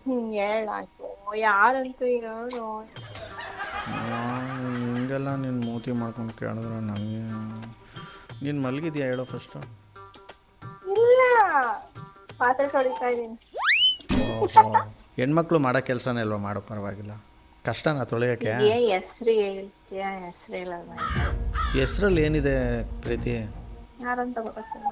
ಹೇಳಾಯ್ತು. ಯಾರಂತೂ ಹೇಳು. ಹಿಂಗೆಲ್ಲ ನೀನು ಮೂತಿ ಮಾಡ್ಕೊಂಡು ಕೇಳಿದ್ರೆ ನನಗೆ ನೀನು ಮಲಗಿದ್ಯಾ ಹೇಳೋ ಫಸ್ಟು. ಇಲ್ಲ, ಪಾತ್ರೆ ತೊಳಿತಾ ಇದೀನಿ. ಓಹೋ, ಹೆಣ್ಮಕ್ಳು ಮಾಡೋ ಕೆಲಸನೇ ಅಲ್ವಾ, ಮಾಡೋ ಪರವಾಗಿಲ್ಲ. ಕಷ್ಟನಾ ತೊಳೆಯೋಕ್ಕೆ? ಹೆಸ್ರು ಹೇಳ್ತೀಯ? ಹೆಸ್ರು ಹೇಳಲ್ಲ. ಹೆಸ್ರಲ್ಲಿ ಏನಿದೆ ಪ್ರೀತಿ? ಯಾರಂತ ಗೊತ್ತಾಗ್ತಿಲ್ಲ.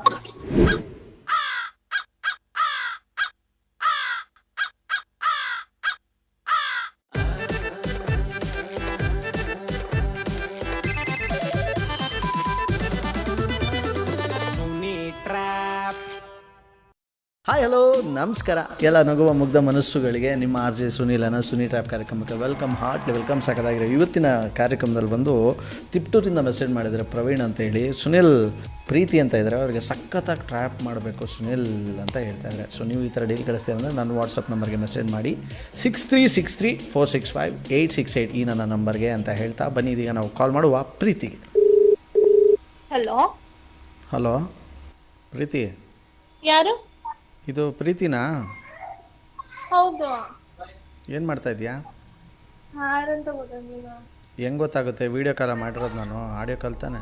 ಹಾಯ್ ಹಲೋ ನಮಸ್ಕಾರ ಎಲ್ಲ ನಗುವ ಮುಗ್ಧ ಮನಸ್ಸುಗಳಿಗೆ ನಿಮ್ಮ ಆರ್ ಜೆ ಸುನೀಲನ ಸುನಿ ಟ್ರ್ಯಾಪ್ ಕಾರ್ಯಕ್ರಮಕ್ಕೆ ವೆಲ್ಕಮ್, ಹಾರ್ಟ್ಲಿ ವೆಲ್ಕಮ್. ಸಾಕಾಗಿರೋ ಇವತ್ತಿನ ಕಾರ್ಯಕ್ರಮದಲ್ಲಿ ಬಂದು ತಿಪ್ಟೂರಿಂದ ಮೆಸೇಜ್ ಮಾಡಿದರೆ ಪ್ರವೀಣ್ ಅಂತ ಹೇಳಿ. ಸುನಿಲ್ ಪ್ರೀತಿ ಅಂತ ಇದ್ದಾರೆ, ಅವರಿಗೆ ಸಖತ್ತಾಗಿ ಟ್ರ್ಯಾಪ್ ಮಾಡಬೇಕು ಸುನಿಲ್ ಅಂತ ಹೇಳ್ತಾ ಇದ್ದಾರೆ. ಸೊ ನೀವು ಈ ಥರ ಡೀಲ್ ಕಳಿಸ್ತೀರ ಅಂದರೆ ನನ್ನ ವಾಟ್ಸಪ್ ನಂಬರ್ಗೆ ಮೆಸೇಜ್ ಮಾಡಿ 6363465868 ಈ ನನ್ನ ನಂಬರ್ಗೆ ಅಂತ ಹೇಳ್ತಾ ಬನ್ನಿ. ಇದೀಗ ನಾವು ಕಾಲ್ ಮಾಡುವ ಪ್ರೀತಿಗೆ. ಹಲೋ ಹಲೋ ಪ್ರೀತಿ, ಯಾರು? ಇದು ಪ್ರೀತಿನಾ? ಹೌದು. ಏನು ಮಾಡ್ತಾ ಇದೆಯಾ? ಯಾರಂತ ಗೊತ್ತಾಗಿಲ್ಲ. ಹೆಂಗೆ ಗೊತ್ತಾಗುತ್ತೆ? ವೀಡಿಯೋ ಕಾಲ ಮಾಡಿರೋದು ನಾನು, ಆಡಿಯೋ ಕಾಲ್ ತಾನೆ.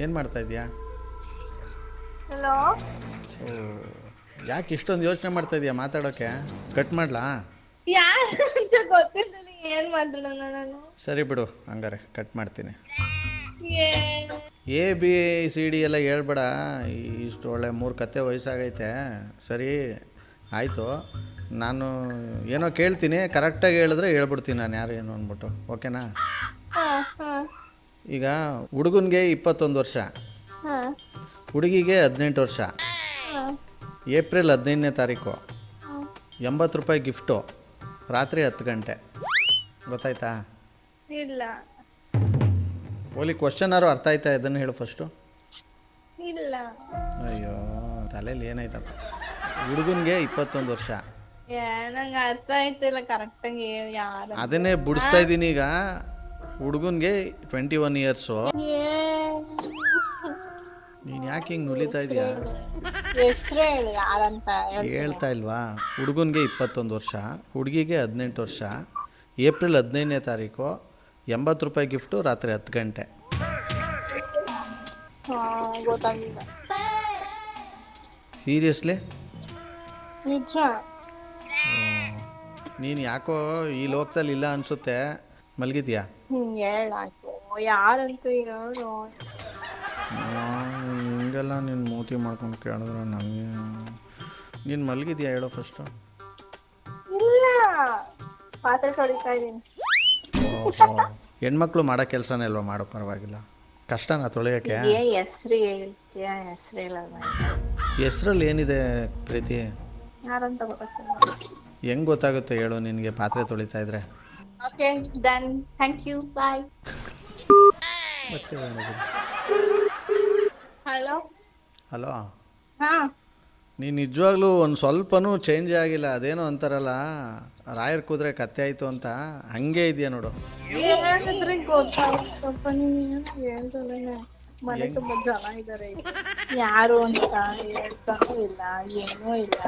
ಏನು ಮಾಡ್ತಾ ಇದೆಯಾ? ಹಲೋ. ಸೊ ಯಾಕೆ ಇಷ್ಟೊಂದು ಯೋಚನೆ ಮಾಡ್ತಾ ಇದೆಯಾ ಮಾತಾಡೋಕ್ಕೆ? ಕಟ್ ಮಾಡಲಾ? ಯಾರಂತ ಗೊತ್ತಿಲ್ಲ, ಏನ್ ಮಾಡಿಲ್ಲ ನಾನು. ಸರಿ ಬಿಡು, ಹಂಗಾರೆ ಕಟ್ ಮಾಡ್ತೀನಿ. ಏ ABCD ಎಲ್ಲ ಹೇಳ್ಬೇಡ, ಇಷ್ಟು ಒಳ್ಳೆ 3 ಕತೆ ವಯಸ್ಸಾಗೈತೆ. ಸರಿ ಆಯಿತು, ನಾನು ಏನೋ ಕೇಳ್ತೀನಿ, ಕರೆಕ್ಟಾಗಿ ಹೇಳಿದ್ರೆ ಹೇಳ್ಬಿಡ್ತೀನಿ ನಾನು ಯಾರು ಏನು ಅಂದ್ಬಿಟ್ಟು, ಓಕೆನಾ? ಈಗ ಹುಡುಗನಿಗೆ 21 ವರ್ಷ, ಹುಡುಗಿಗೆ 18 ವರ್ಷ. ಏಪ್ರಿಲ್ 15ನೇ ತಾರೀಕು 80 ರೂಪಾಯಿ ಗಿಫ್ಟು, ರಾತ್ರಿ 10 ಗಂಟೆ. ಗೊತ್ತಾಯ್ತಾ? ಇಲ್ಲ ಓಲಿ ಕ್ವಶನಾರು ಅರ್ಥ ಆಯ್ತಾ? ಇದನ್ನು ಹೇಳು ಫಸ್ಟು. ಇಲ್ಲ. ಅಯ್ಯೋ ತಲೆಯಲ್ಲಿ ಏನಾಯ್ತಪ್ಪ. ಹುಡುಗನಿಗೆ 21 ವರ್ಷ. ನಂಗೆ ಅರ್ಥ ಆಯ್ತಿಲ್ಲ ಕರೆಕ್ಟಾಗಿ ಯಾರು. ಅದನ್ನೇ ಬಿಡಿಸ್ತಾ ಇದ್ದೀನಿ ಈಗ. ಹುಡುಗನಿಗೆ 21 ಇಯರ್ಸು. ನೀನು ಯಾಕೆ ಹಿಂಗೆ ನುಲಿತಾ ಇದೆಯಾ? ಹೆಸ್ರು ಹೇಳು ಯಾರಂತ. ಹೇಳ್ತಾ ಇಲ್ವಾ? ಹುಡುಗನಿಗೆ 21 ವರ್ಷ, ಹುಡುಗಿಗೆ 18 ವರ್ಷ. ಏಪ್ರಿಲ್ 15ನೇ ತಾರೀಕು 80 ರೂಪಾಯಿ ಗಿಫ್ಟು, ರಾತ್ರಿ 10 ಗಂಟೆ. ಗೊತ್ತಾಗಿಲ್ಲ. ಸೀರಿಯಸ್ಲಿ? ನಿಜ. ನೀನು ಯಾಕೋ ಈ ಲೋಕದಲ್ಲಿ ಇಲ್ಲ ಅನಿಸುತ್ತೆ. ಮಲಗಿದ್ಯಾ? ಹೇಳಾಯ್ತು. ಯಾರಂತೂ ಹೇಳು. ಹಿಂಗೆಲ್ಲ ನೀನು ಮೂತಿ ಮಾಡ್ಕೊಂಡು ಕೇಳಿದ್ರೆ ನನಗೆ ನೀನು ಮಲಗಿದ್ಯಾ ಹೇಳೋ ಫಸ್ಟು. ಇಲ್ಲ, ಪಾತ್ರೆ ತೊಳಿತಾ ಇದೀನಿ. ಹೆಣ್ಮಕ್ಳು ಮಾಡೋ ಕೆಲಸನೇ ಅಲ್ವಾ, ಮಾಡೋ ಪರವಾಗಿಲ್ಲ. ಕಷ್ಟನಾ ತೊಳೆಯೋಕ್ಕೆ? ಹೆಸ್ರು ಹೇಳ್ತೀಯ? ಹೆಸ್ರು ಹೇಳಲ್ಲ. ಹೆಸ್ರಲ್ಲಿ ಏನಿದೆ ಪ್ರೀತಿ? ಯಾರಂತ ಗೊತ್ತಾಗ್ತಿಲ್ಲ. ಹೆಂಗೆ ಗೊತ್ತಾಗುತ್ತೆ ಹೇಳು ನಿನಗೆ ಪಾತ್ರೆ ತೊಳಿತಾ ಇದ್ರೆ? ಓಕೆ ಡನ್, ಥ್ಯಾಂಕ್ ಯು, ಬಾಯ್. ಮತ್ತೆ ಹಲೋ. ಹಲೋ, ಹಾಂ. ನೀನು ನಿಜವಾಗ್ಲೂ ಒಂದು ಸ್ವಲ್ಪನೂ ಚೇಂಜ್ ಆಗಿಲ್ಲ. ಅದೇನೋ ಅಂತಾರಲ್ಲ, ರಾಯರ್ ಕೂದ್ರೆ ಕತ್ತೆ ಆಯಿತು ಅಂತ, ಹಂಗೆ ಇದೆಯಾ ನೋಡು. ಹೇಳಿದ್ರೆ ಗೊತ್ತಾಗ್ತಪ್ಪ. ನೀನು ಹೇಳ್ದಲ್ಲ, ಮನೆ ತುಂಬ ಜನ ಇದ್ದಾರೆ, ಯಾರು ಅಂತ ಹೇಳ್ತಾನೂ ಇಲ್ಲ, ಏನೂ ಇಲ್ಲ.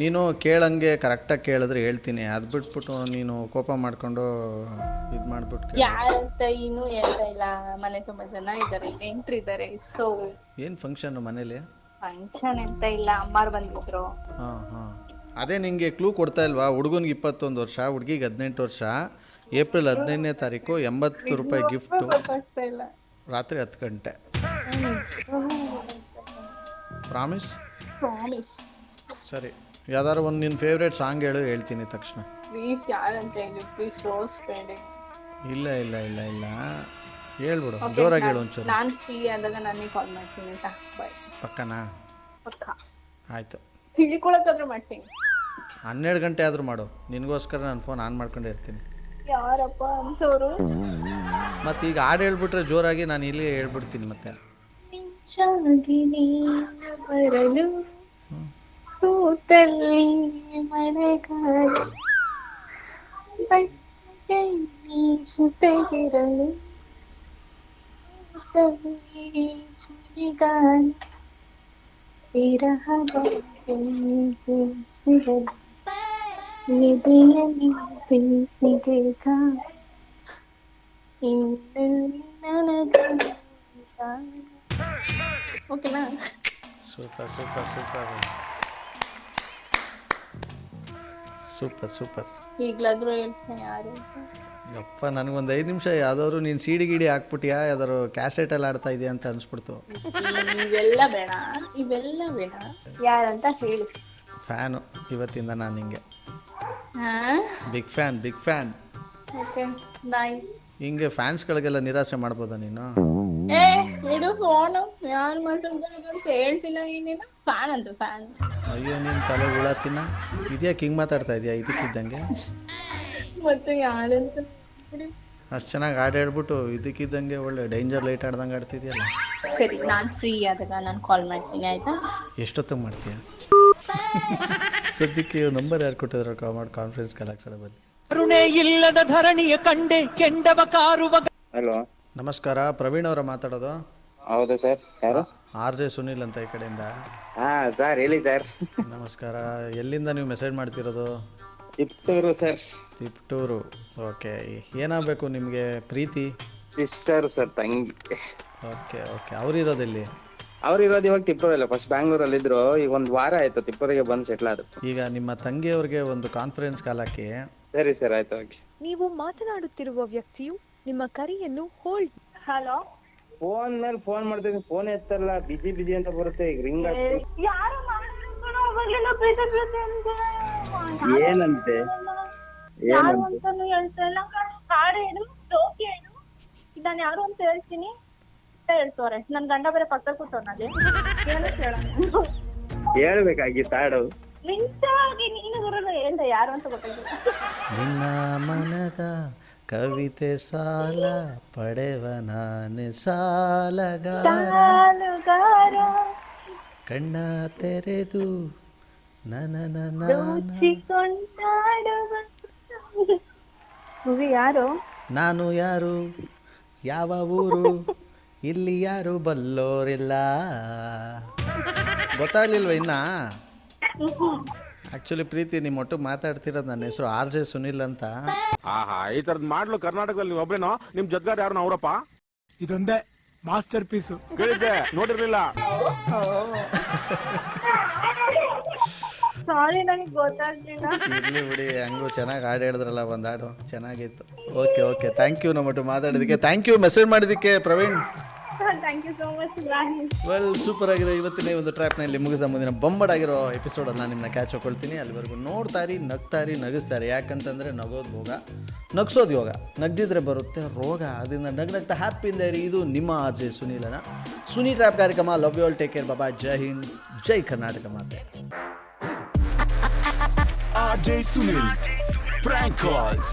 ನೀನು ಕೇಳಂಗೆ ಕರೆಕ್ಟಾಗಿ ಕೇಳಿದ್ರೆ ಹೇಳ್ತೀನಿ. ಅದು ಬಿಟ್ಬಿಟ್ಟು ನೀನು ಕೋಪ ಮಾಡಿಕೊಂಡು ಇದು ಮಾಡಿಬಿಟ್ಟು ಯಾರಂತ ಇನ್ನೂ ಹೇಳ್ತಾ ಇಲ್ಲ. ಮನೆ ತುಂಬ ಜನ ಇದ್ದಾರೆ, ನೆಂಟ್ರಿದ್ದಾರೆ. ಸೊ ಏನು ಫಂಕ್ಷನ್ನು ಮನೇಲಿ? ಫಂಕ್ಷನ್ ಅಂತ ಇಲ್ಲ, ಅಮ್ಮಾರು ಬಂದಿದ್ರು. ಹಾಂ ಹಾಂ, ಅದೇ ನಿಮಗೆ ಕ್ಲೂ ಕೊಡ್ತಾ ಇಲ್ವಾ? ಹುಡುಗನಿಗೆ 21 ವರ್ಷ, ಹುಡುಗಿಗೆ 18 ವರ್ಷ. ಏಪ್ರಿಲ್ 15ನೇ ತಾರೀಕು 80 ರೂಪಾಯಿ ಗಿಫ್ಟು, ಗೊತ್ತಾಗ್ತಾ ಇಲ್ಲ. ರಾತ್ರಿ 10 ಗಂಟೆ. ಪ್ರಾಮಿಸ್? ಪ್ರಾಮಿಸ್. ಸರಿ, ಯಾವ್ದಾದ್ರು ಒಂದು ನಿನ್ನ ಫೇವ್ರೇಟ್ ಸಾಂಗ್ ಹೇಳು, ಹೇಳ್ತೀನಿ ತಕ್ಷಣ. ಪ್ಲೀಸ್ ಯಾರಂತ ಹೇಳಿ, ಪ್ಲೀಸ್ ರೋಸ್ ಬೇಡ. ಇಲ್ಲ ಇಲ್ಲ ಇಲ್ಲ ಇಲ್ಲ, ಹೇಳ್ಬಿಡು, ಜೋರಾಗಿ ಹೇಳು ಒಂಚೂರು. ನಾನು ಫ್ರೀ ಆದಾಗ ನನಗೆ ಕಾಲ್ ಮಾಡ್ತೀನಿ ಅಂತ. ಬಾಯ್. ಪಕ್ಕನಾ? ಪಕ್ಕ. ಆಯಿತು, ತಿಳ್ಕೊಳಕ್ಕಾದ್ರೂ ಮಾಡ್ತೀನಿ. 12 ಗಂಟೆ ಆದರೂ ಮಾಡು, ನಿನಗೋಸ್ಕರ ನಾನು ಫೋನ್ ಆನ್ ಮಾಡ್ಕೊಂಡು ಇರ್ತೀನಿ. ಯಾರಪ್ಪ ಅನ್ಸೋರು? ಮತ್ತು ಈಗ ಹಾಡು ಹೇಳ್ಬಿಟ್ರೆ ಜೋರಾಗಿ ನಾನು ಇಲ್ಲಿ ಹೇಳ್ಬಿಡ್ತೀನಿ ಮತ್ತೆ. ಮಿಂಚಾಗಿ ನೀನು ಬರಲು ಕೂತಲ್ಲಿ ಮಳೆಗಾಲ ಬೆಚ್ಚಗೆ ನೀ ಜೊತೆಗಿರಲು ಕೂತಲ್ಲಿ ಚಳಿಗಾಲ ವಿರಹದ ಓಕೆನಾ? Super super super super super. ಈಗ್ಲಾದ್ರೂ ಹೇಳ್ತೀನಿ ಯಾರು ಅಂತ. ಯಪ್ಪ, ನನಗೊಂದು 5 ನಿಮಿಷ ಯಾವುದಾದ್ರು ನೀನು ಸಿಡಿ ಗಿಡಿ ಹಾಕ್ಬಿಟ್ಟಿಯಾ, ಯಾವ್ದಾದ್ರು ಕ್ಯಾಸೆಟಲ್ಲಿ ಆಡ್ತಾ ಇದೆಯಾ ಅಂತ ಅನಿಸ್ಬಿಡ್ತು. ಇವೆಲ್ಲ ಬೇಡ, ಇವೆಲ್ಲ ಬೇಡ. ಯಾರಂತ ಹೇಳಿ. ಫ್ಯಾನು ಇವತ್ತಿಂದ ನಾನು ನಿಂಗೆ ಹಾ big fan, big fan. Okay bye. ಹಿಂಗೆ ಫ್ಯಾನ್ಸ್ಗಳಿಗೆಲ್ಲ ನಿರಾಸೆ ಮಾಡ್ಬೋದಾ ನೀನು? ಏ ಇದು ಫೋನು ಯಾರು ಮಾತಾಡ್ತಾರೆ ಅಂತ ಹೇಳ್ತಿಲ್ಲ. ಏನಿಲ್ಲ, ಫ್ಯಾನ್ ಅಂತ ಫ್ಯಾನ್. ಅಯ್ಯೋ, ನಿನ್ನ ತಲೆ ಹುಳ ತಿನ್ನ. ಇದ್ಯಾಕೆ ಹಿಂಗೆ ಮಾತಾಡ್ತಾ ಇದೆಯಾ ಇದಕ್ಕಿದ್ದಂಗೆ? ಮತ್ತೆ ಯಾರಂತ ಅಷ್ಟು ಚೆನ್ನಾಗಿ ಹಾಡು ಹೇಳ್ಬಿಟ್ಟು ಇದಕ್ಕಿದ್ದಂಗೆ ಒಳ್ಳೆ ಡೇಂಜರ್ ಲೈಟ್ ಆಡ್ದಂಗೆ ಆಡ್ತಿದ್ಯಲ್ಲ. ಸರಿ, ನಾನು ಫ್ರೀ ಆದಾಗ ನಾನು ಕಾಲ್ ಮಾಡ್ತೀನಿ, ಆಯ್ತಾ? ಎಷ್ಟೊತ್ತಿಗೆ ಮಾಡ್ತೀಯ? ಸದ್ಯಕ್ಕೆ ನಂಬರ್ ಯಾರು ಕೊಟ್ಟಿದ್ರು ಕಾನ್ಫರೆನ್ಸ್ ಕಲೆಕ್ಟ್ ಬನ್ನಿ. ಕರುಣೆ ಇಲ್ಲದ ಧರಣಿಯ ಕಂಡೆ ಕೆಂಡವ ಕಾರುವ. ಹಲೋ, ನಮಸ್ಕಾರ, ಪ್ರವೀಣ್ ಅವರ ಮಾತಾಡೋದು? ಹೌದು ಸರ್. ಯಾರು? RJ ಸುನಿಲ್ ಅಂತ ಈ ಕಡೆಯಿಂದ. ಹಾ ಸರ್, ಹೇಳಿ ಸರ್. ನಮಸ್ಕಾರ. ಎಲ್ಲಿಂದ ನೀವು ಮೆಸೇಜ್ ಮಾಡ್ತಿರೋದು? ತಿಪ್ಟೂರು ಸರ್. ತಿಪ್ಟೂರು. ಓಕೆ, ಏನಾಗಬೇಕು ನಿಮಗೆ? ಪ್ರೀತಿ ಸಿಸ್ಟರ್ ಸರ್, ತಂಗಿ. Okay okay. ಅವರಿರೋದೆಲ್ಲಿ? ಅವ್ರು ಇರೋದು ಇವಾಗ ತಿಪ್ಪೂರಲ್ಲ. ಫಸ್ಟ್ ಬ್ಯಾಂಗ್ಳೂರಲ್ಲಿ ಇದ್ರು, ಈಗ 1 ವಾರ ಆಯ್ತು ತಿಪ್ಪೂರಿಗೆ ಬಂದು ಸೆಟ್ಲ್ ಆದ್ರು. ಈಗ ನಿಮ್ಮ ತಂಗಿಯವ್ರಿಗೆ ಒಂದು ಕಾನ್ಫರೆನ್ಸ್ ಕಾಲ್ ಹಾಕಿ. ಸರಿ ಸರ್, ಆಯ್ತು ಓಕೆ. ನೀವು ಮಾತನಾಡುತ್ತಿರುವ ವ್ಯಕ್ತಿಯು ನಿಮ್ಮ ಕರೆಯನ್ನು ಹೋಲ್ಡ್. ಹಲೋ, ಫೋನ್ ಮೇಲೆ ಫೋನ್ ಮಾಡ್ತಿದ್ದೀನಿ, ಫೋನ್ ಎತ್ತಲ್ಲ, ಬಿಜಿ ಅಂತ ಬರುತ್ತೆ. ಈಗ ರಿಂಗ್ ಆಗ್ತದೆ. ಏನಂತೆ? ಯಾರು ಅಂತಾನು ಹೇಳ್ತಾ ಇಲ್ಲ. ಹಾಡು ಹೇಳು, ಟೋಕಿ ಹೇಳು, ನಾನು ಯಾರು ಅಂತ ಹೇಳ್ತೀನಿ ಹೇಳ್ತವ್ರೆ. ನನ್ ಗಂಡ ಬೇರೆ ಪಕ್ಕ ಕೂತವ್ನಲ್ಲಿ. ಏನು ಕೇಳೋಣ? ಹೇಳ್ಬೇಕಾಗಿತ್ತು ಹಾಡು. ನಿಂಚಾಗಿ ನೀನು ಬರೋದು ಹೇಳ್ದೆ ಯಾರು ಅಂತ ಗೊತ್ತಾಗಿಲ್ಲ. ನಿನ್ನ ಮನದ ಕವಿತೆ ಸಾಲ ಪಡೆವ ನಾನು ಸಾಲಗಾರ, ಕಣ್ಣ ತೆರೆದು ಯಾರು? ನಾನು ಯಾರು, ಯಾವ ಊರು, ಇಲ್ಲಿ ಯಾರು ಬಲ್ಲೋರಿಲ್ಲ. ಗೊತ್ತಾಗ್ಲಿಲ್ವ ಇನ್ನ? ಆಕ್ಚುಲಿ ಪ್ರೀತಿ, ನಿಮ್ಮ ಒಟ್ಟು ಮಾತಾಡ್ತಿರೋದು ನನ್ನ ಹೆಸರು RJ ಸುನಿಲ್ ಅಂತ. ಆಹಾ, ಈ ತರದ್ ಮಾಡ್ಲು ಕರ್ನಾಟಕದಲ್ಲಿ ನೀವು ಒಬ್ರೇನೋ? ನಿಮ್ ಜೊತೆಗಾರ ಯಾರು ಅವರಪ್ಪ? ಇದೊಂದೇ ಮಾಸ್ಟರ್ ಪೀಸು. ಕೇಳಿದ್ದೆ, ನೋಡಿರ್ಲಿಲ್ಲ. ಸಾರಿ, ನನಗೆ ಗೊತ್ತಾಗ್ಲಿಲ್ಲ. ಇರ್ಲಿ ಬಿಡಿ, ಹಂಗೂ ಚೆನ್ನಾಗಿ ಹಾಡು ಹೇಳಿದ್ರಲ್ಲ, ಒಂದು ಹಾಡು ಚೆನ್ನಾಗಿತ್ತು. ಓಕೆ ಓಕೆ, ಥ್ಯಾಂಕ್ ಯು ನಮ್ಮಟ್ಟು ಮಾತಾಡೋದಕ್ಕೆ. ಥ್ಯಾಂಕ್ ಯು ಮೆಸೇಜ್ ಮಾಡಿದ್ದಕ್ಕೆ Praveen. Thank you so much Rahil. Well, super ಆಗಿದೆ. ಇವತ್ತಿನ ಒಂದು ಟ್ರ್ಯಾಪ್ನಲ್ಲಿ ಮುಗಿದ ಮುಂದಿನ ಬೊಂಬಡಾಗಿರೋ ಎಪಿಸೋಡನ್ನು ನಾನು ನಿಮ್ಮನ್ನ ಕ್ಯಾಚ್ ಹಾಕೊಳ್ತೀನಿ. ಅಲ್ಲಿವರೆಗೂ ನೋಡ್ತಾರಿ, ನಗ್ತಾರಿ, ನಗಿಸ್ತಾರೆ. ಯಾಕಂತಂದರೆ ನಗೋದು ಭೋಗ, ನಗ್ಸೋದು ಯೋಗ. ನಗ್ದಿದ್ರೆ ಬರುತ್ತೆ ರೋಗ. ಅದರಿಂದ ನಗ್ನಗ್ತಾ ಹ್ಯಾಪಿಯಿಂದ ಇರಿ. ಇದು ನಿಮ್ಮ RJ ಸುನೀಲನ ಸುನಿ ಟ್ರ್ಯಾಪ್ ಕಾರ್ಯಕ್ರಮ. Love you all, take care, ಬಾಬಾ, ಜೈ ಹಿಂದ್, ಜೈ ಕರ್ನಾಟಕ ಮಾತೆ. RJ Sunil, prank calls.